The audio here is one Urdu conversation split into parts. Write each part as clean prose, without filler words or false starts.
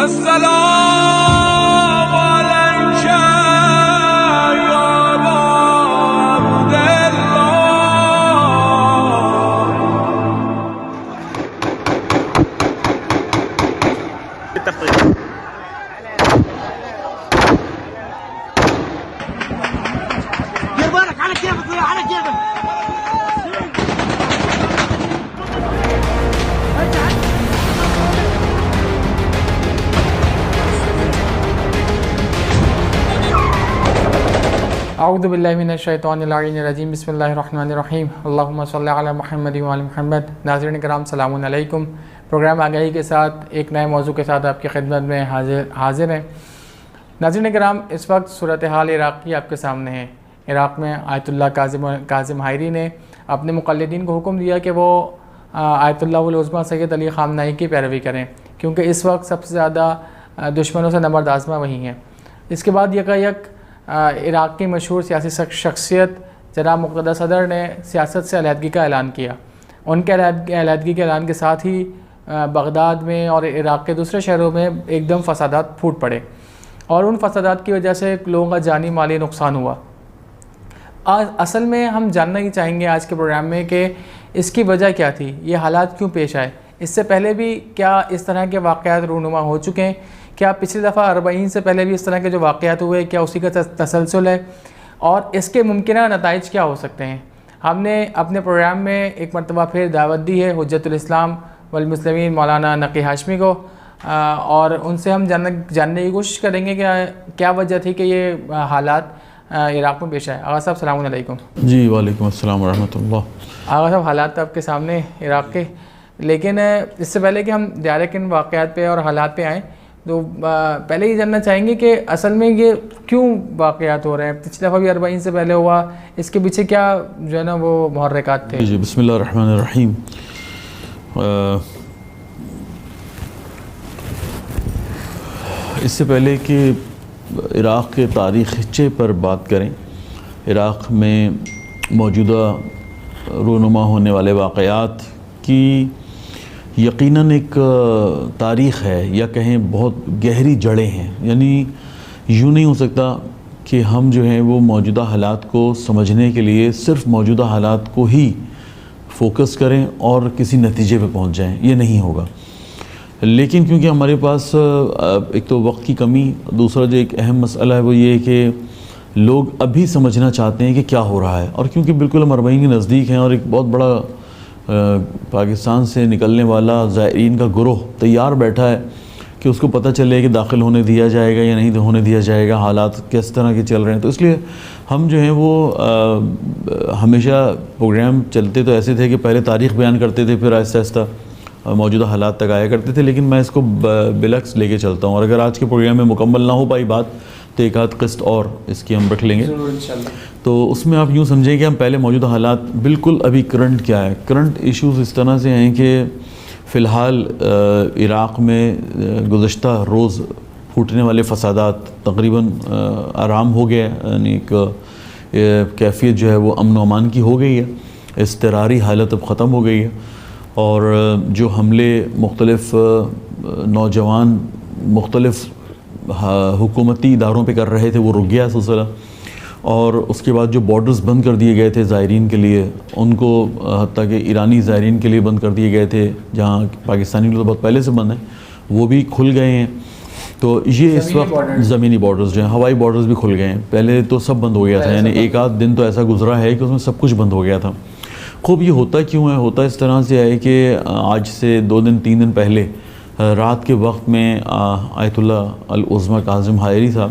السلام علیک یا ابا عبداللہ. اعوذ باللہ من الشیطان الرجیم. بسم اللہ الرحمن الرحیم. اللہم صلی علی محمد و علی محمد. ناظرین کرام السلام علیکم. پروگرام آگاہی کے ساتھ ایک نئے موضوع کے ساتھ آپ کی خدمت میں حاضر ہیں. ناظرین کرام، اس وقت صورتحال عراق کی آپ کے سامنے ہے. عراق میں آیت اللہ کاظم حائری نے اپنے مقلدین کو حکم دیا کہ وہ آیت اللہ العظمیٰ سید علی خامنہئی کی پیروی کریں، کیونکہ اس وقت سب سے زیادہ دشمنوں سے نبرد آزما وہی ہیں. اس کے بعد یکایک عراق کی مشہور سیاسی شخصیت جناب مقتدی صدر نے سیاست سے علیحدگی کا اعلان کیا. ان کے علیحدگی کے اعلان کے ساتھ ہی بغداد میں اور عراق کے دوسرے شہروں میں ایک دم فسادات پھوٹ پڑے، اور ان فسادات کی وجہ سے لوگوں کا جانی مالی نقصان ہوا. اصل میں ہم جاننا ہی چاہیں گے آج کے پروگرام میں کہ اس کی وجہ کیا تھی، یہ حالات کیوں پیش آئے. اس سے پہلے بھی کیا اس طرح کے واقعات رونما ہو چکے ہیں؟ کیا پچھلی دفعہ 40 سے پہلے بھی اس طرح کے جو واقعات ہوئے کیا اسی کا تسلسل ہے؟ اور اس کے ممکنہ نتائج کیا ہو سکتے ہیں؟ ہم نے اپنے پروگرام میں ایک مرتبہ پھر دعوت دی ہے حجت الاسلام والمسلمین مولانا نقی ہاشمی کو، اور ان سے ہم جاننے کی کوشش کریں گے کہ کیا وجہ تھی کہ یہ حالات عراق میں پیش آئے. آغا صاحب السلام علیکم. جی وعلیکم السلام ورحمۃ اللہ. آغا صاحب، حالات آپ کے سامنے عراق کے، لیکن اس سے پہلے کہ ہم ڈائریکٹ ان واقعات پہ اور حالات پہ آئیں تو پہلے یہ جاننا چاہیں گے کہ اصل میں یہ کیوں واقعات ہو رہے ہیں. پچھلی دفعہ بھی 40 سے پہلے ہوا، اس کے پیچھے کیا جو ہے نا وہ محرکات تھے؟ جی بسم اللہ الرحمن الرحیم. اس سے پہلے کہ عراق کے تاریخچے پر بات کریں، عراق میں موجودہ رونما ہونے والے واقعات کی یقیناً ایک تاریخ ہے، یا کہیں بہت گہری جڑیں ہیں. یعنی یوں نہیں ہو سکتا کہ ہم جو ہیں وہ موجودہ حالات کو سمجھنے کے لیے صرف موجودہ حالات کو ہی فوکس کریں اور کسی نتیجے پہ پہنچ جائیں، یہ نہیں ہوگا. لیکن کیونکہ ہمارے پاس ایک تو وقت کی کمی، دوسرا جو ایک اہم مسئلہ ہے وہ یہ ہے کہ لوگ ابھی سمجھنا چاہتے ہیں کہ کیا ہو رہا ہے، اور کیونکہ بالکل ہم 40 کے نزدیک ہیں اور ایک بہت بڑا پاکستان سے نکلنے والا زائرین کا گروہ تیار بیٹھا ہے کہ اس کو پتہ چلے کہ داخل ہونے دیا جائے گا یا نہیں ہونے دیا جائے گا، حالات کس طرح کے چل رہے ہیں. تو اس لیے ہم جو ہیں وہ ہمیشہ پروگرام چلتے تو ایسے تھے کہ پہلے تاریخ بیان کرتے تھے، پھر آہستہ آہستہ موجودہ حالات تک آیا کرتے تھے. لیکن میں اس کو بالعکس لے کے چلتا ہوں، اور اگر آج کے پروگرام میں مکمل نہ ہو پائی بات تو ایک آدھ قسط اور اس کی ہم رکھ لیں گے. تو اس میں آپ یوں سمجھیں کہ ہم پہلے موجودہ حالات بالکل ابھی کرنٹ کیا ہے. کرنٹ ایشوز اس طرح سے ہیں کہ فی الحال عراق میں گزشتہ روز پھوٹنے والے فسادات تقریباً آرام ہو گیا، یعنی ایک کیفیت جو ہے وہ امن و امان کی ہو گئی ہے، اضطراری حالت اب ختم ہو گئی ہے. اور جو حملے مختلف نوجوان مختلف حکومتی اداروں پہ کر رہے تھے وہ رک گیا سلسلہ. اور اس کے بعد جو بارڈرز بند کر دیے گئے تھے زائرین کے لیے، ان کو حتیٰ کہ ایرانی زائرین کے لیے بند کر دیے گئے تھے، جہاں پاکستانی لوگ بہت پہلے سے بند ہیں، وہ بھی کھل گئے ہیں. تو یہ اس وقت زمینی بارڈرز جو ہیں، ہوائی بارڈرز بھی کھل گئے ہیں. پہلے تو سب بند ہو گیا تھا، یعنی ایک آدھ دن تو ایسا گزرا ہے کہ اس میں سب کچھ بند ہو گیا تھا. خوب یہ ہوتا کیوں ہے؟ ہوتا اس طرح سے ہے کہ آج سے 2 دن 3 دن پہلے رات کے وقت میں آیت اللہ العظمیٰ کاظم حائری صاحب،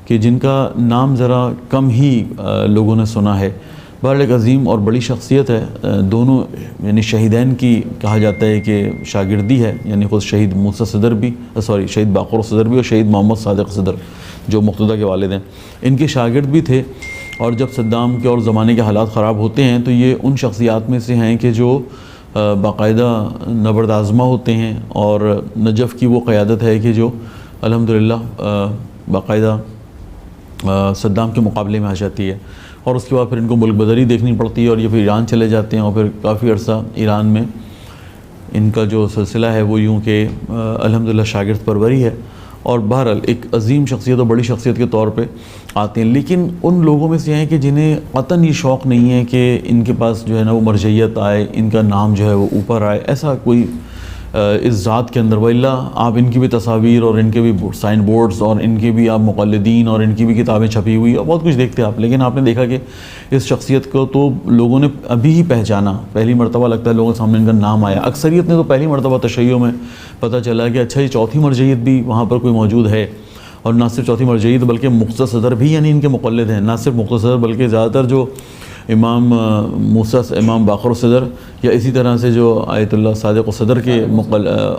کہ جن کا نام ذرا کم ہی لوگوں نے سنا ہے، بہرحال ایک عظیم اور بڑی شخصیت ہے. دونوں یعنی شہیدین کی کہا جاتا ہے کہ شاگردی ہے، یعنی خود شہید موسیٰ صدر بھی شہید باقر صدر بھی، اور شہید محمد صادق صدر جو مقتدیٰ کے والد ہیں، ان کے شاگرد بھی تھے. اور جب صدام کے اور زمانے کے حالات خراب ہوتے ہیں تو یہ ان شخصیات میں سے ہیں کہ جو باقاعدہ نبرد آزما ہوتے ہیں، اور نجف کی وہ قیادت ہے کہ جو الحمدللہ باقاعدہ صدام کے مقابلے میں آ جاتی ہے. اور اس کے بعد پھر ان کو ملک بدری دیکھنی پڑتی ہے، اور یہ پھر ایران چلے جاتے ہیں، اور پھر کافی عرصہ ایران میں ان کا جو سلسلہ ہے وہ یوں کہ الحمدللہ شاگرد پروری ہے، اور بہرحال ایک عظیم شخصیت اور بڑی شخصیت کے طور پہ آتے ہیں، لیکن ان لوگوں میں سے ہیں کہ جنہیں قطعاً یہ شوق نہیں ہے کہ ان کے پاس جو ہے نا وہ مرجعیت آئے، ان کا نام جو ہے وہ اوپر آئے، ایسا کوئی اس ذات کے اندر. واللہ آپ ان کی بھی تصاویر اور ان کے بھی سائن بورڈز اور ان کے بھی آپ مقلدین اور ان کی بھی کتابیں چھپی ہوئی اور بہت کچھ دیکھتے آپ، لیکن آپ نے دیکھا کہ اس شخصیت کو تو لوگوں نے ابھی ہی پہچانا، پہلی مرتبہ لگتا ہے لوگوں کے سامنے ان کا نام آیا. اکثریت نے تو پہلی مرتبہ تشیع میں پتہ چلا کہ اچھا یہ چوتھی مرجعیت بھی وہاں پر کوئی موجود ہے، اور نہ صرف چوتھی مرجعیت بلکہ مختصر صدر بھی یعنی ان کے مقلد ہیں، نہ صرف مختصر صدر بلکہ زیادہ تر جو امام موسیٰ امام باقر الصدر یا اسی طرح سے جو آیت اللہ صادق الصدر کے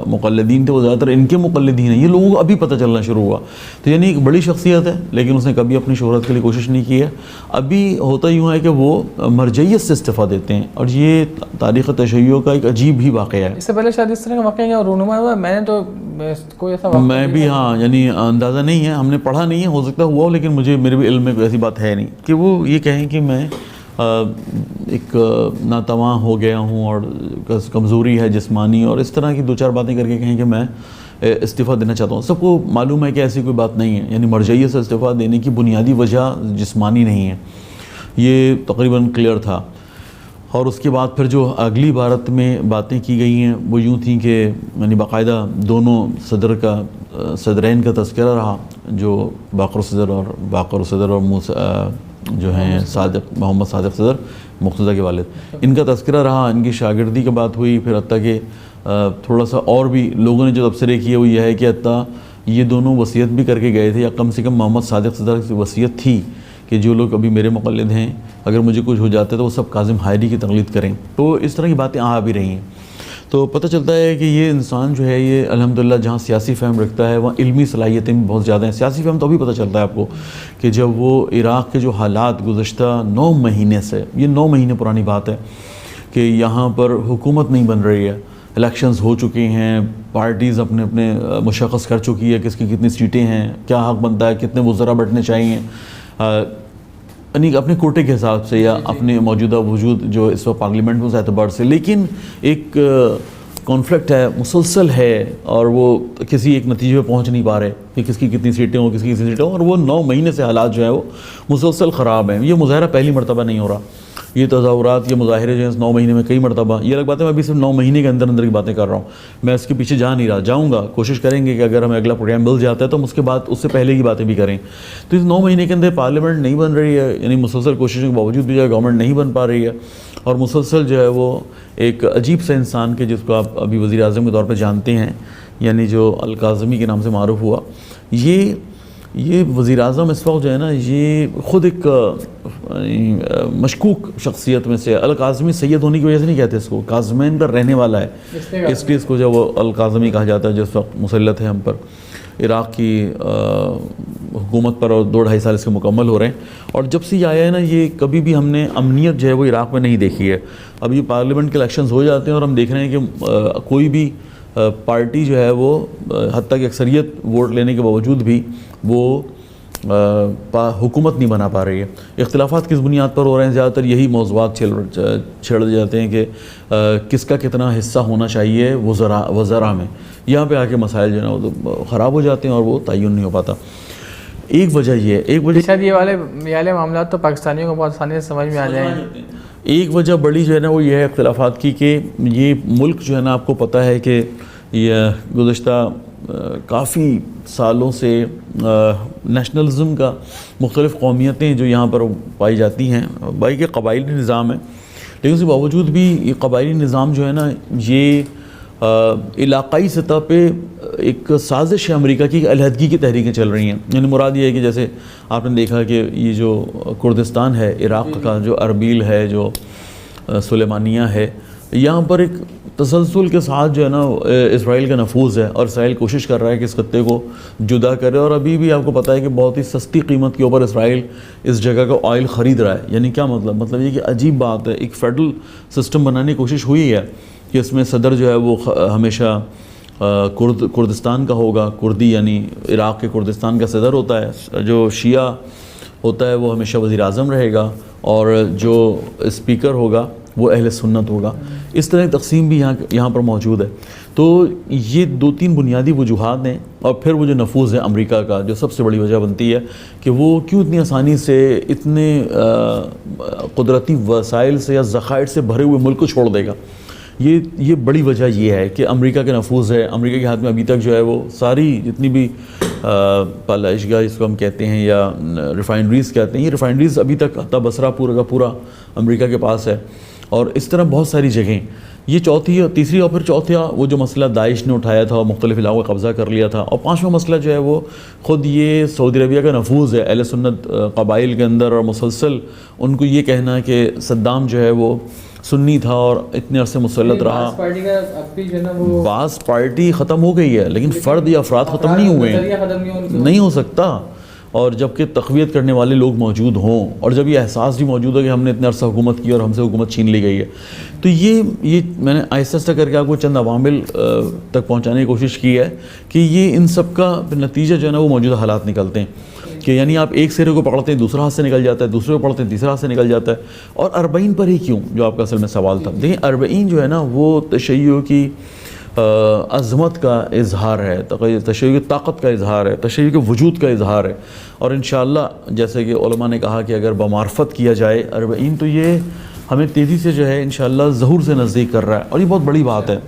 مقلدین تھے وہ زیادہ تر ان کے مقلدین ہیں. یہ لوگوں کو ابھی پتہ چلنا شروع ہوا. تو یعنی ایک بڑی شخصیت ہے لیکن اس نے کبھی اپنی شہرت کے لیے کوشش نہیں کی ہے. ابھی ہوتا یوں ہے کہ وہ مرجعیت سے استفادہ دیتے ہیں، اور یہ تاریخ تشیع کا ایک عجیب ہی واقعہ ہے. اس سے پہلے شاید اس طرح کا واقعہ کیا رونما ہوا؟ میں نے تو کوئی ایسا واقعہ میں بھی ہاں یعنی اندازہ نہیں ہے، ہم نے پڑھا نہیں ہے، ہو سکتا ہوا ہو، لیکن میرے بھی علم میں کوئی ایسی بات ہے نہیں کہ وہ یہ کہیں کہ میں ایک ناتواں ہو گیا ہوں اور کمزوری ہے جسمانی اور اس طرح کی دو چار باتیں کر کے کہیں کہ میں استعفیٰ دینا چاہتا ہوں. سب کو معلوم ہے کہ ایسی کوئی بات نہیں ہے، یعنی مرجعیت سے استعفیٰ دینے کی بنیادی وجہ جسمانی نہیں ہے، یہ تقریباً کلیئر تھا. اور اس کے بعد پھر جو اگلی عبارت میں باتیں کی گئی ہیں وہ یوں تھیں کہ یعنی باقاعدہ دونوں صدرین کا تذکرہ رہا، جو باقر صدر اور جو ہیں محمد صادق صدر مقتدیٰ کے والد، ان کا تذکرہ رہا، ان کی شاگردی کی بات ہوئی. پھر حتیٰ کہ تھوڑا سا اور بھی لوگوں نے جو تبصرے کیے وہ یہ ہے کہ حتیٰ یہ دونوں وصیت بھی کر کے گئے تھے، یا کم سے کم محمد صادق صدر کی وصیت تھی کہ جو لوگ ابھی میرے مقلد ہیں اگر مجھے کچھ ہو جاتا ہے تو وہ سب کاظم حائری کی تقلید کریں. تو اس طرح کی باتیں آ بھی رہی ہیں. تو پتہ چلتا ہے کہ یہ انسان جو ہے یہ الحمدللہ جہاں سیاسی فہم رکھتا ہے وہاں علمی صلاحیتیں بھی بہت زیادہ ہیں. سیاسی فہم تو ابھی پتہ چلتا ہے آپ کو کہ جب وہ عراق کے جو حالات گزشتہ 9 مہینے سے، یہ 9 مہینے پرانی بات ہے کہ یہاں پر حکومت نہیں بن رہی ہے، الیکشنز ہو چکے ہیں، پارٹیز اپنے مشخص کر چکی ہے کس کی کتنی سیٹیں ہیں، کیا حق بنتا ہے، کتنے وزراء بٹنے چاہیے، یعنی اپنے کوٹے کے حساب سے یا اپنے موجودہ وجود جو اس وقت پارلیمنٹ میں اس اعتبار سے. لیکن ایک کانفلکٹ ہے، مسلسل ہے، اور وہ کسی ایک نتیجے پہ پہنچ نہیں پا رہے کہ کس کی کتنی سیٹیں ہوں، کس کی کتنی سیٹیں ہوں، اور وہ 9 مہینے سے حالات جو ہیں وہ مسلسل خراب ہیں. یہ مظاہرہ پہلی مرتبہ نہیں ہو رہا، یہ تظاہرات، یہ مظاہرے جو ہیں 9 مہینے میں کئی مرتبہ، یہ الگ بات ہے. میں ابھی صرف 9 مہینے کے اندر کی باتیں کر رہا ہوں، میں اس کے پیچھے جا نہیں رہا. جاؤں گا، کوشش کریں گے کہ اگر ہمیں اگلا پروگرام مل جاتا ہے تو ہم اس کے بعد اس سے پہلے کی باتیں بھی کریں. تو اس 9 مہینے کے اندر پارلیمنٹ نہیں بن رہی ہے، یعنی مسلسل کوششوں کے باوجود بھی جو ہے گورنمنٹ نہیں بن پا رہی ہے، اور مسلسل جو ہے وہ ایک عجیب سا انسان کے جس کو آپ ابھی وزیر اعظم کے طور پہ جانتے ہیں، یعنی جو الکاظمی کے نام سے معروف ہوا، یہ وزیر اعظم اس وقت جو ہے نا یہ خود ایک مشکوک شخصیت میں سے. الکاظمی سید ہونے کی وجہ سے نہیں کہتے اس کو، کاظمین کا رہنے والا ہے، اس لیے اس کو جو وہ الکاظمی کہا جاتا ہے. جس وقت مسلط ہے ہم پر عراق کی حکومت پر، اور 2-2.5 سال اس کے مکمل ہو رہے ہیں. اور جب سے یہ آیا ہے نا یہ کبھی بھی ہم نے امنیت جو ہے وہ عراق میں نہیں دیکھی ہے. اب یہ پارلیمنٹ کے الیکشنز ہو جاتے ہیں اور ہم دیکھ رہے ہیں کہ کوئی بھی پارٹی جو ہے وہ حتیٰ کہ اکثریت ووٹ لینے کے باوجود بھی وہ حکومت نہیں بنا پا رہی ہے. اختلافات کس بنیاد پر ہو رہے ہیں؟ زیادہ تر یہی موضوعات چھیڑ جاتے ہیں کہ کس کا کتنا حصہ ہونا چاہیے وزراء میں. یہاں پہ آ کے مسائل جو ہے نا وہ خراب ہو جاتے ہیں اور وہ تعین نہیں ہو پاتا. ایک وجہ یہ ہے، ایک وجہ شاید یہ والے معاملات تو پاکستانیوں کو بہت آسانی سے سمجھ میں آ جائیں. ایک وجہ بڑی جو ہے نا وہ یہ ہے اختلافات کی کہ یہ ملک جو ہے نا آپ کو پتہ ہے کہ یہ گزشتہ کافی سالوں سے نیشنلزم کا مختلف قومیتیں جو یہاں پر پائی جاتی ہیں، بھائی کہ قبائلی نظام ہے، لیکن اس کے باوجود بھی یہ قبائلی نظام جو ہے نا یہ علاقائی سطح پہ ایک سازش ہے امریکہ کی، علیحدگی کی تحریکیں چل رہی ہیں. یعنی مراد یہ ہے کہ جیسے آپ نے دیکھا کہ یہ جو کردستان ہے عراق کا، جو اربیل ہے، جو سلیمانیہ ہے، یہاں پر ایک تسلسل کے ساتھ جو ہے نا اسرائیل کا نفوذ ہے، اور اسرائیل کوشش کر رہا ہے کہ اس خطے کو جدا کرے. اور ابھی بھی آپ کو پتہ ہے کہ بہت ہی سستی قیمت کے اوپر اسرائیل اس جگہ کا آئل خرید رہا ہے. یعنی کیا مطلب یہ کہ عجیب بات ہے، ایک فیڈرل سسٹم بنانے کی کوشش ہوئی ہے کہ اس میں صدر جو ہے وہ ہمیشہ کردستان کا ہوگا، کردی یعنی عراق کے کردستان کا صدر ہوتا ہے، جو شیعہ ہوتا ہے وہ ہمیشہ وزیر اعظم رہے گا، اور جو اسپیکر ہوگا وہ اہل سنت ہوگا. اس طرح کی تقسیم بھی یہاں پر موجود ہے. تو یہ 2-3 بنیادی وجوہات ہیں. اور پھر وہ جو نفوذ ہے امریکہ کا, جو سب سے بڑی وجہ بنتی ہے کہ وہ کیوں اتنی آسانی سے اتنے قدرتی وسائل سے یا ذخائر سے بھرے ہوئے ملک کو چھوڑ دے گا. یہ بڑی وجہ یہ ہے کہ امریکہ کا نفوذ ہے. امریکہ کے ہاتھ میں ابھی تک جو ہے وہ ساری جتنی بھی پالائشگاہ جس کو ہم کہتے ہیں یا ریفائنریز کہتے ہیں, یہ ریفائنریز ابھی تک حتی بصرہ پورا کا پورا امریکہ کے پاس ہے. اور اس طرح بہت ساری جگہیں. یہ چوتھی اور تیسری اور پھر چوتھا وہ جو مسئلہ داعش نے اٹھایا تھا اور مختلف علاقوں کا قبضہ کر لیا تھا. اور پانچواں مسئلہ جو ہے وہ خود یہ سعودی عربیہ کا نفوذ ہے اہل سنت قبائل کے اندر, اور مسلسل ان کو یہ کہنا ہے کہ صدام جو ہے وہ سنی تھا اور اتنے عرصے مسلط رہا. بعض پارٹی ختم ہو گئی ہے لیکن فرد یا افراد ختم نہیں ہوئے ہیں, نہیں ہو سکتا. اور جب کہ تقویت کرنے والے لوگ موجود ہوں, اور جب یہ احساس بھی موجود ہے کہ ہم نے اتنے عرصہ حکومت کی اور ہم سے حکومت چھین لی گئی ہے, تو یہ میں نے آہستہ آہستہ کر کے آپ کو چند عوامل تک پہنچانے کی کوشش کی ہے کہ یہ ان سب کا نتیجہ جو ہے نا وہ موجودہ حالات نکلتے ہیں. کہ یعنی آپ ایک سرے کو پکڑتے ہیں دوسرا ہاتھ سے نکل جاتا ہے, دوسرے کو پکڑتے ہیں تیسرا ہاتھ سے نکل جاتا ہے. اور 40 پر ہی کیوں, جو آپ کا اصل میں سوال تھا. دیکھیں 40 جو ہے نا وہ تشیع کی عظمت کا اظہار ہے, تشیع کی طاقت کا اظہار ہے, تشیع کے وجود کا اظہار ہے. اور انشاءاللہ جیسے کہ علماء نے کہا کہ اگر بمعرفت کیا جائے 40, تو یہ ہمیں تیزی سے جو ہے انشاءاللہ ظہور سے نزدیک کر رہا ہے. اور یہ بہت بڑی بات ہے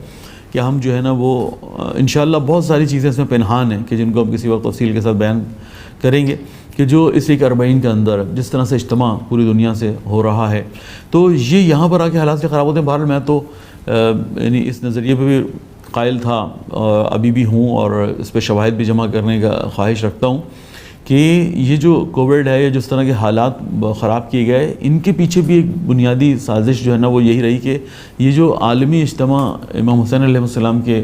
کہ ہم جو ہے نا وہ انشاءاللہ بہت ساری چیزیں اس میں پنہان ہیں کہ جن کو ہم کسی وقت تفصیل کے ساتھ بیان کریں گے کہ جو اس ایک 40 کے اندر جس طرح سے اجتماع پوری دنیا سے ہو رہا ہے, تو یہ یہاں پر آ کے حالات سے خراب ہوتے ہیں. بہرحال میں تو یعنی اس نظریے پہ بھی قائل تھا, ابھی بھی ہوں, اور اس پہ شواہد بھی جمع کرنے کا خواہش رکھتا ہوں کہ یہ جو کووڈ ہے یا جس طرح کے حالات خراب کیے گئے, ان کے پیچھے بھی ایک بنیادی سازش جو ہے نا وہ یہی رہی کہ یہ جو عالمی اجتماع امام حسین علیہ السلام کے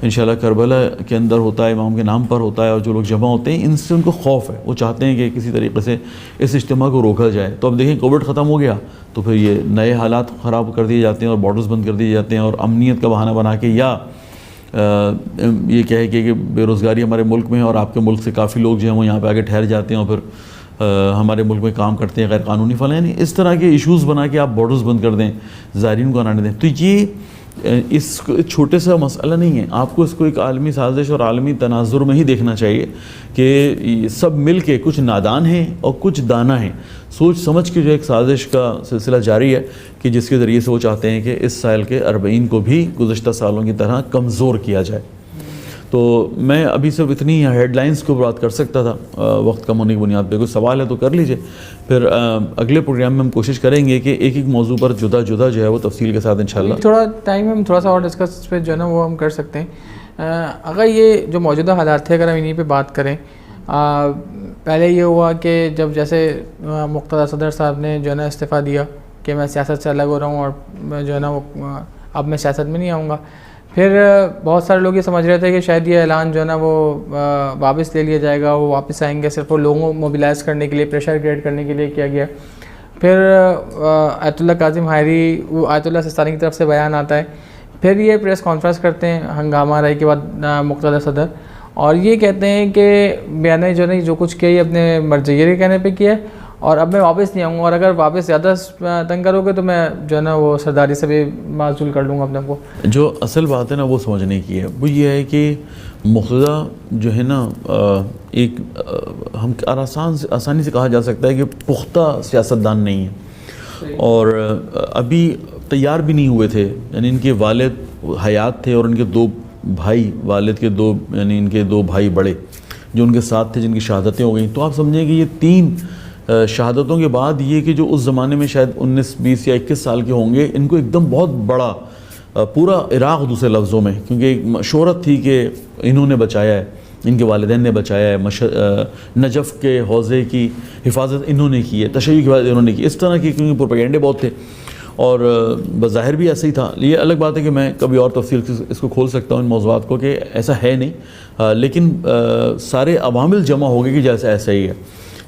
انشاءاللہ کربلا کے اندر ہوتا ہے, امام کے نام پر ہوتا ہے, اور جو لوگ جمع ہوتے ہیں ان سے ان کو خوف ہے, وہ چاہتے ہیں کہ کسی طریقے سے اس اجتماع کو روکا جائے. تو اب دیکھیں کووڈ ختم ہو گیا تو پھر یہ نئے حالات خراب کر دیے جاتے ہیں اور بارڈرز بند کر دیے جاتے ہیں, اور امنیت کا بہانہ بنا کے یا یہ کہے کہ بے روزگاری ہمارے ملک میں ہے اور آپ کے ملک سے کافی لوگ جو ہیں وہ یہاں پہ آگے ٹھہر جاتے ہیں اور پھر ہمارے ملک میں کام کرتے ہیں غیر قانونی فلاں, یعنی اس طرح کے ایشوز بنا کے آپ بارڈرز بند کر دیں, زائرین کو آنے دیں. تو یہ اس چھوٹے سا مسئلہ نہیں ہے, آپ کو اس کو ایک عالمی سازش اور عالمی تناظر میں ہی دیکھنا چاہیے کہ سب مل کے کچھ نادان ہیں اور کچھ دانا ہیں, سوچ سمجھ کے جو ایک سازش کا سلسلہ جاری ہے کہ جس کے ذریعے سے وہ چاہتے ہیں کہ اس سال کے 40 کو بھی گزشتہ سالوں کی طرح کمزور کیا جائے. تو میں ابھی صرف اتنی ہیڈ لائنز کو بات کر سکتا تھا, وقت کم ہونے کی بنیاد پہ. کوئی سوال ہے تو کر لیجئے, پھر اگلے پروگرام میں ہم کوشش کریں گے کہ ایک ایک موضوع پر جدا جدا جو ہے وہ تفصیل کے ساتھ انشاءاللہ تھوڑا ٹائم ہم تھوڑا سا اور ڈسکس پہ جو ہے نا وہ ہم کر سکتے ہیں. اگر یہ جو موجودہ حالات تھے اگر ہم انہیں پہ بات کریں, پہلے یہ ہوا کہ جب جیسے مقتدی صدر صاحب نے جو ہے نا استعفیٰ دیا کہ میں سیاست سے الگ ہو رہا ہوں اور جو ہے نا وہ اب میں سیاست میں نہیں آؤں گا, پھر بہت سارے لوگ یہ سمجھ رہے تھے کہ شاید یہ اعلان جو ہے نا وہ واپس لے لیا جائے گا, وہ واپس آئیں گے, صرف وہ لوگوں کو موبلائز کرنے کے لیے, پریشر کریٹ کرنے کے لیے کیا گیا. پھر آیت اللہ کاظم حائری, وہ آیت اللہ سستانی کی طرف سے بیان آتا ہے, پھر یہ پریس کانفرنس کرتے ہیں ہنگامہ رائی کے بعد مقتدی صدر, اور یہ کہتے ہیں کہ بیانہ جو ہے جو کچھ کیا یہ اپنے مرجعیت کے کہنے پہ کیا ہے, اور اب میں واپس نہیں آؤں گا, اور اگر واپس زیادہ تنگ کرو گے تو میں جو ہے نا وہ سرداری سے بھی معزول کر لوں گا اپنے کو. جو اصل بات ہے نا وہ سمجھنے کی ہے, وہ یہ ہے کہ مقتدی جو ہے نا ایک ہم آسانی سے کہا جا سکتا ہے کہ پختہ سیاستدان نہیں ہے, اور ابھی تیار بھی نہیں ہوئے تھے. یعنی ان کے والد حیات تھے اور ان کے 2 بھائی, والد کے 2 یعنی ان کے 2 بھائی بڑے جو ان کے ساتھ تھے, جن کی شہادتیں ہو گئیں. تو آپ سمجھیں کہ یہ 3 شہادتوں کے بعد یہ کہ جو اس زمانے میں شاید 19 20 یا 21 سال کے ہوں گے, ان کو ایک دم بہت بڑا پورا عراق دوسرے لفظوں میں, کیونکہ ایک شہرت تھی کہ انہوں نے بچایا ہے, ان کے والدین نے بچایا ہے, نجف کے حوضے کی حفاظت انہوں نے کی ہے, تشیع کی حفاظت انہوں نے کی, اس طرح کی, کیونکہ پروپیگنڈے بہت تھے اور بظاہر بھی ایسا ہی تھا. یہ الگ بات ہے کہ میں کبھی اور تفصیل اس کو کھول سکتا ہوں ان موضوعات کو کہ ایسا ہے نہیں, لیکن سارے عوامل جمع ہو گئے کہ جیسے ایسا ہی ہے.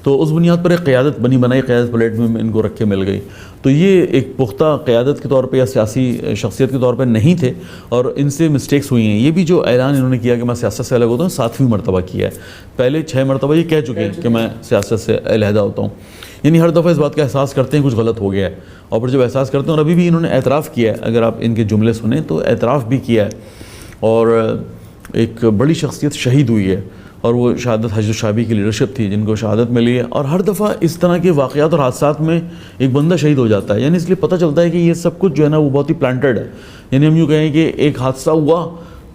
تو اس بنیاد پر ایک قیادت بنی بنائی قیادت پلیٹ میں ان کو رکھ کے مل گئی. تو یہ ایک پختہ قیادت کے طور پہ یا سیاسی شخصیت کے طور پہ نہیں تھے, اور ان سے مسٹیکس ہوئی ہیں. یہ بھی جو اعلان انہوں نے کیا کہ میں سیاست سے الگ ہوتا ہوں, 7ویں مرتبہ کیا ہے. پہلے 6 مرتبہ یہ کہہ چکے ہیں کہ میں سیاست سے علیحدہ ہوتا ہوں. یعنی ہر دفعہ اس بات کا احساس کرتے ہیں کچھ غلط ہو گیا ہے, اور پھر جب احساس کرتے ہیں, اور ابھی بھی انہوں نے اعتراف کیا ہے, اگر آپ ان کے جملے سنیں تو اعتراف بھی کیا ہے, اور ایک بڑی شخصیت شہید ہوئی ہے, اور وہ شہادت حشد الشعبی کی لیڈرشپ تھی جن کو شہادت ملی ہے. اور ہر دفعہ اس طرح کے واقعات اور حادثات میں ایک بندہ شہید ہو جاتا ہے, یعنی اس لیے پتہ چلتا ہے کہ یہ سب کچھ جو ہے نا وہ بہت ہی پلانٹڈ ہے. یعنی ہم یوں کہیں کہ ایک حادثہ ہوا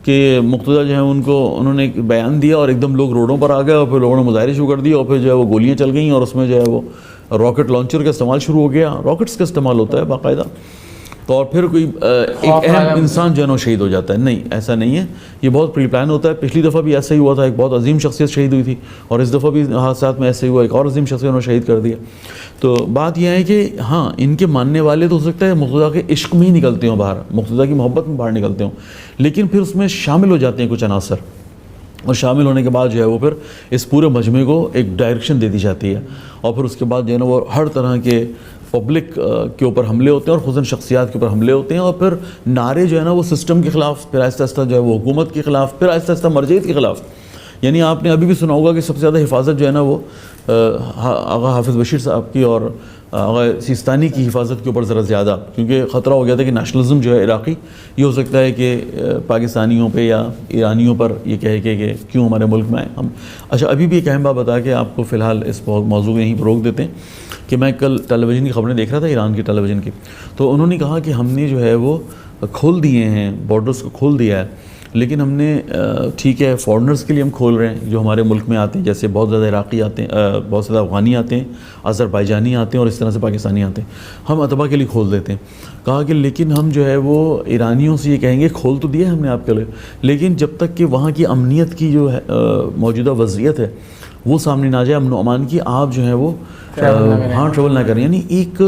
کہ مقتدیٰ جو ہے انہوں نے بیان دیا, اور ایک دم لوگ روڈوں پر آ گئے, اور پھر لوگوں نے مظاہرے شروع کر دیے, اور پھر جو ہے وہ گولیاں چل گئیں, اور اس میں جو ہے وہ راکٹ لانچر کا استعمال شروع ہو گیا. راکٹس کا استعمال ہوتا ہے باقاعدہ, تو اور پھر کوئی ایک اہم انسان جو ہے نا شہید ہو جاتا ہے. نہیں, ایسا نہیں ہے, یہ بہت پری پلان ہوتا ہے. پچھلی دفعہ بھی ایسا ہی ہوا تھا, ایک بہت عظیم شخصیت شہید ہوئی تھی, اور اس دفعہ بھی حادثات میں ایسے ہی ہوا, ایک اور عظیم شخصیت انہوں نے شہید کر دیا. تو بات یہ ہے کہ ہاں ان کے ماننے والے تو ہو سکتا ہے مقتدیٰ کے عشق میں ہی نکلتے ہوں باہر, مقتدیٰ کی محبت میں باہر نکلتے ہوں, لیکن پھر اس میں شامل ہو جاتے ہیں کچھ عناصر, اور شامل ہونے کے بعد جو ہے وہ پھر اس پورے مجمع کو ایک ڈائریکشن دے دی جاتی ہے. اور پھر اس کے بعد جو ہے نا وہ ہر طرح کے پبلک کے اوپر حملے ہوتے ہیں, اور خصوصاً شخصیات کے اوپر حملے ہوتے ہیں, اور پھر نعرے جو ہے نا وہ سسٹم کے خلاف, پھر آہستہ آہستہ جو ہے وہ حکومت کے خلاف, پھر آہستہ آہستہ مرجعیت کے خلاف. یعنی آپ نے ابھی بھی سنا ہوگا کہ سب سے زیادہ حفاظت جو ہے نا وہ آغا حافظ بشیر صاحب کی اور آغا سیستانی کی حفاظت کے اوپر ذرا زیادہ, کیونکہ خطرہ ہو گیا تھا کہ نیشنلزم جو ہے عراقی یہ ہو سکتا ہے کہ پاکستانیوں پہ یا ایرانیوں پر یہ کہے کہ کیوں ہمارے ملک میں آئے ہم. اچھا, ابھی بھی ایک اہم بات بتا کے آپ کو فی الحال اس موضوع میں یہیں پر روک دیتے ہیں کہ میں کل ٹیلی ویژن کی خبریں دیکھ رہا تھا, ایران کی ٹیلی ویژن کی, تو انہوں نے کہا کہ ہم نے جو ہے وہ کھول دیے ہیں, بارڈرز کو کھول دیا ہے, لیکن ہم نے ٹھیک ہے فارنرز کے لیے ہم کھول رہے ہیں جو ہمارے ملک میں آتے ہیں, جیسے بہت زیادہ عراقی آتے ہیں, بہت زیادہ افغانی آتے ہیں, آذربائیجانی آتے ہیں, اور اس طرح سے پاکستانی آتے ہیں, ہم اتباع کے لیے کھول دیتے ہیں. کہا کہ لیکن ہم جو ہے وہ ایرانیوں سے یہ کہیں گے کھول تو دیا ہم نے آپ کے لیے, لیکن جب تک کہ وہاں کی امنیت کی جو ہے موجودہ وضعیت ہے وہ سامنے نہ جائے, امن و امان کی, آپ جو ہے وہ ٹریول نہ کریں. یعنی ایک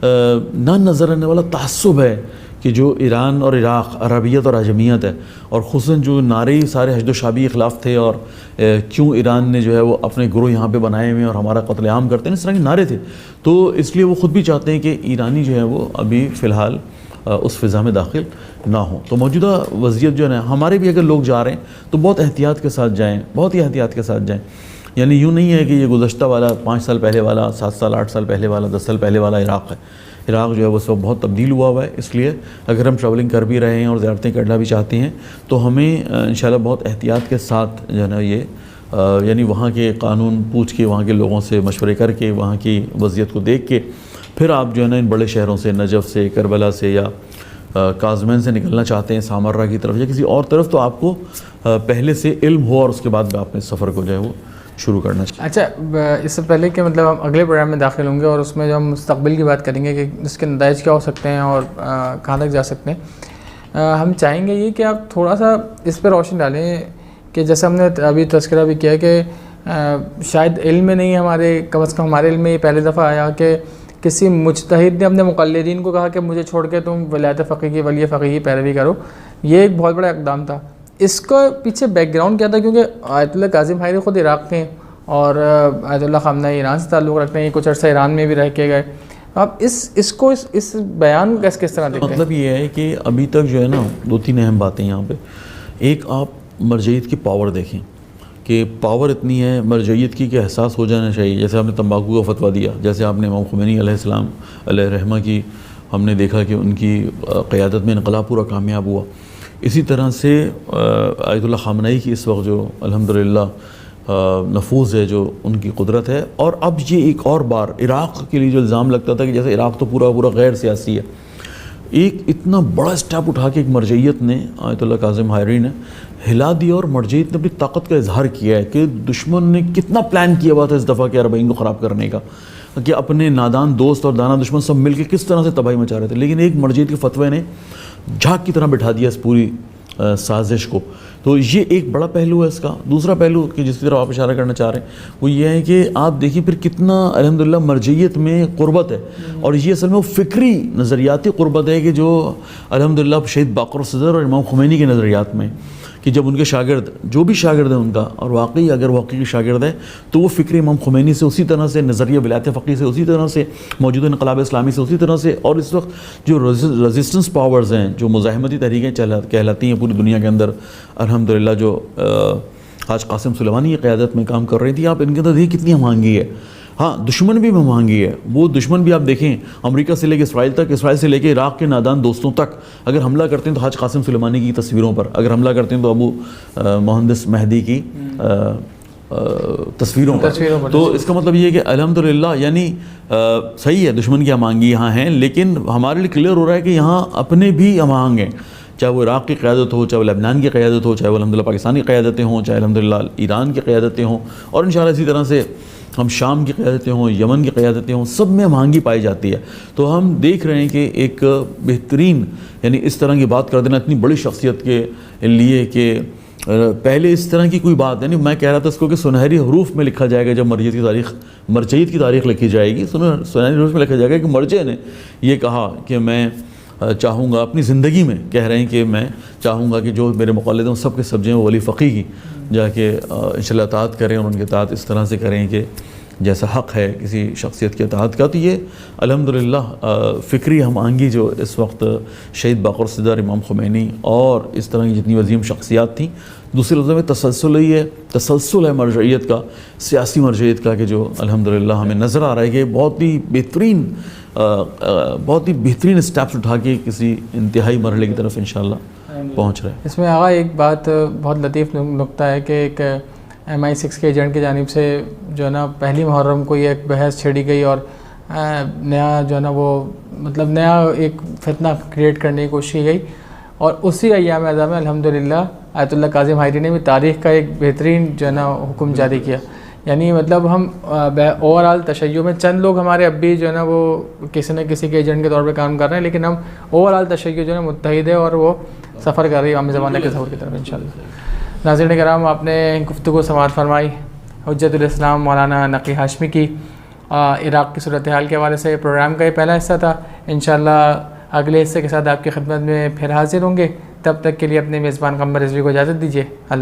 نہ نظر آنے والا تعصب ہے کہ جو ایران اور عراق, عربیت اور عجمیت ہے, اور خصوصاً جو نعرے سارے حشد و شعبی کے خلاف تھے, اور کیوں ایران نے جو ہے وہ اپنے گروہ یہاں پہ بنائے ہوئے اور ہمارا قتل عام کرتے ہیں, اس طرح کے نعرے تھے. تو اس لیے وہ خود بھی چاہتے ہیں کہ ایرانی جو ہے وہ ابھی فی الحال اس فضا میں داخل نہ ہوں. تو موجودہ وضعیت جو ہے نا, ہمارے بھی اگر لوگ جا رہے ہیں تو بہت احتیاط کے ساتھ جائیں, بہت ہی احتیاط کے ساتھ جائیں. یعنی یوں نہیں ہے کہ یہ گزشتہ والا 5 سال پہلے والا, 7 سال 8 سال پہلے والا, 10 سال پہلے والا عراق ہے. عراق جو ہے وہ سب بہت تبدیل ہوا ہے. اس لیے اگر ہم ٹریولنگ کر بھی رہے ہیں اور زیارتیں کرنا بھی چاہتے ہیں تو ہمیں انشاءاللہ بہت احتیاط کے ساتھ جو ہے نا یہ یعنی وہاں کے قانون پوچھ کے, وہاں کے لوگوں سے مشورے کر کے, وہاں کی وضعیت کو دیکھ کے پھر آپ جو ہے نا ان بڑے شہروں سے, نجف سے, کربلا سے یا کاظمین سے نکلنا چاہتے ہیں سامرہ کی طرف یا کسی اور طرف, تو آپ کو پہلے سے علم ہو اور اس کے بعد آپ نے سفر کو جو ہے وہ شروع کرنا چاہیے. اچھا, اس سے پہلے کہ مطلب ہم اگلے پروگرام میں داخل ہوں گے اور اس میں جو ہم مستقبل کی بات کریں گے کہ اس کے نتائج کیا ہو سکتے ہیں اور کہاں تک جا سکتے ہیں, ہم چاہیں گے یہ کہ آپ تھوڑا سا اس پہ روشنی ڈالیں کہ جیسے ہم نے ابھی تذکرہ بھی کیا کہ شاید علم میں نہیں, ہمارے کم از کم ہمارے علم میں یہ پہلی دفعہ آیا کہ کسی مجتہد نے اپنے مقلدین کو کہا کہ مجھے چھوڑ کے تم ولایت فقیہ کی, ولی فقیہ کی پیروی کرو. یہ ایک بہت بڑا اقدام تھا. اس کو پیچھے بیک گراؤنڈ کیا تھا, کیونکہ آیت اللہ کاظم حائری خود عراق کے ہیں اور آیت اللہ خامنہئی ایران سے تعلق رکھتے ہیں, یہ کچھ عرصہ ایران میں بھی رہ کے گئے. آپ اس بیان کا کس طرح دیکھتے ہیں؟ مطلب یہ ہے کہ ابھی تک جو ہے نا 2-3 اہم باتیں یہاں پہ. ایک, آپ مرجعیت کی پاور دیکھیں کہ پاور اتنی ہے مرجعیت کی کہ احساس ہو جانا چاہیے. جیسے آپ نے تمباکو کا فتویٰ دیا, جیسے آپ نے امام خمینی علیہ السلام علیہ رحمہ کی, ہم نے دیکھا کہ ان کی قیادت میں انقلاب پورا کامیاب ہوا. اسی طرح سے آیت اللہ خامنہئی کی اس وقت جو الحمدللہ نفوذ ہے, جو ان کی قدرت ہے. اور اب یہ ایک اور بار عراق کے لیے جو الزام لگتا تھا کہ جیسے عراق تو پورا غیر سیاسی ہے, ایک اتنا بڑا اسٹیپ اٹھا کے ایک مرجعیت نے, آیت اللہ کاظم حائری نے ہلا دیا, اور مرجعیت نے اپنی طاقت کا اظہار کیا ہے کہ دشمن نے کتنا پلان کیا ہوا تھا اس دفعہ کے اربعین کو خراب کرنے کا, کہ اپنے نادان دوست اور دانا دشمن سب مل کے کس طرح سے تباہی مچا رہے تھے. لیکن ایک مرجعیت کے فتوے نے جھاگ کی طرح بٹھا دیا اس پوری سازش کو. تو یہ ایک بڑا پہلو ہے اس کا. دوسرا پہلو کہ جس کی طرف آپ اشارہ کرنا چاہ رہے ہیں وہ یہ ہے کہ آپ دیکھیں پھر کتنا الحمدللہ مرجعیت میں قربت ہے, اور یہ اصل میں وہ فکری نظریاتی قربت ہے کہ جو الحمدللہ شہید باقر الصدر اور امام خمینی کے نظریات میں, کہ جب ان کے شاگرد جو بھی شاگرد ہیں ان کا، اور واقعی اگر وہ حقیقی شاگرد ہے تو وہ فکر امام خمینی سے اسی طرح سے، نظریہ ولایت فقیہ سے اسی طرح سے، موجودہ انقلاب اسلامی سے اسی طرح سے، اور اس وقت جو ریزسٹنس پاورز ہیں، جو مزاحمتی تحریکیں کہلاتی ہیں پوری دنیا کے اندر، الحمدللہ جو حاج قاسم سلیمانی کی قیادت میں کام کر رہی تھی، آپ ان کے اندر دیکھیں کتنی ہمانگی ہے. ہاں دشمن بھی ہمانگی ہے، وہ دشمن بھی آپ دیکھیں امریکہ سے لے کے اسرائیل تک، اسرائیل سے لے کے عراق کے نادان دوستوں تک اگر حملہ کرتے ہیں تو حاج قاسم سلیمانی کی تصویروں پر، اگر حملہ کرتے ہیں تو ابو مہندس مہدی کی تصویروں پر. تو اس کا مطلب یہ ہے کہ الحمدللہ یعنی صحیح ہے دشمن کی ہمانگی یہاں ہیں، لیکن ہمارے لیے کلیئر ہو رہا ہے کہ یہاں اپنے بھی ہمانگ ہیں، چاہے وہ عراق کی قیادت ہو، چاہے وہ لبنان کی قیادت ہو، چاہے وہ الحمدللہ پاکستانی قیادتیں ہوں، چاہے الحمدللہ ایران کی قیادتیں ہوں، اور انشاءاللہ اسی طرح سے ہم شام کی قیادتیں ہوں، یمن کی قیادتیں ہوں، سب میں ہمانگی پائی جاتی ہے. تو ہم دیکھ رہے ہیں کہ ایک بہترین یعنی اس طرح کی بات کر دینا اتنی بڑی شخصیت کے لیے کہ پہلے اس طرح کی کوئی بات یعنی میں کہہ رہا تھا اس کو کہ سنہری حروف میں لکھا جائے گا جب مرجعیت کی تاریخ لکھی جائے گی، سنہری حروف میں لکھا جائے گا کہ مرجع نے یہ کہا کہ میں چاہوں گا اپنی زندگی میں، کہہ رہے ہیں کہ میں چاہوں گا کہ جو میرے مقلد ہیں سب کے سب جو ہیں ولی فقیہ کی جا کے انشاءاللہ اطاعت کریں، اور ان کے اطاعت اس طرح سے کریں کہ جیسا حق ہے کسی شخصیت کے اطاعت کا. تو یہ الحمدللہ فکری ہم آہنگی جو اس وقت شہید باقر صدر امام خمینی اور اس طرح کی جتنی عظیم شخصیات تھیں، دوسرے لفظوں میں تسلسل ہے مرجعیت کا، سیاسی مرجعیت کا، کہ جو الحمدللہ ہمیں نظر آ رہا ہے کہ بہت ہی بہترین اسٹیپس اٹھا کے کسی انتہائی مرحلے کی طرف انشاءاللہ پہنچ رہے ہیں. اس میں آغا ایک بات بہت لطیف نقطہ ہے کہ ایک MI6 کے ایجنٹ کی جانب سے جو ہے نا پہلی محرم کو یہ ایک بحث چھیڑی گئی، اور نیا جو ہے نا وہ مطلب نیا ایک فتنہ کریٹ کرنے کی کوشش کی گئی، اور اسی ایام اعظم میں الحمدللہ آیت اللہ کاظم حائری نے بھی تاریخ کا ایک بہترین جو ہے نا حکم جاری کیا. یعنی مطلب ہم اوور آل تشیع میں چند لوگ ہمارے اب بھی جو ہے نا وہ کسی نہ کسی کے ایجنٹ کے طور پہ کام کر رہے ہیں، لیکن ہم اوور آل تشیع جو ہے نا متحد ہے، اور وہ سفر کر رہی ہے عام زمانہ کے ظہور کی طرف انشاءاللہ. ناظرین کرام، آپ نے گفتگو سماعت فرمائی حجت الاسلام مولانا نقی ہاشمی کی عراق کی صورتحال کے حوالے سے. پروگرام کا یہ پہلا حصہ تھا، انشاءاللہ اگلے حصے کے ساتھ آپ کی خدمت میں پھر حاضر ہوں گے. تب تک کے لیے اپنے میزبان قمر رضوی کو اجازت دیجیے. اللہ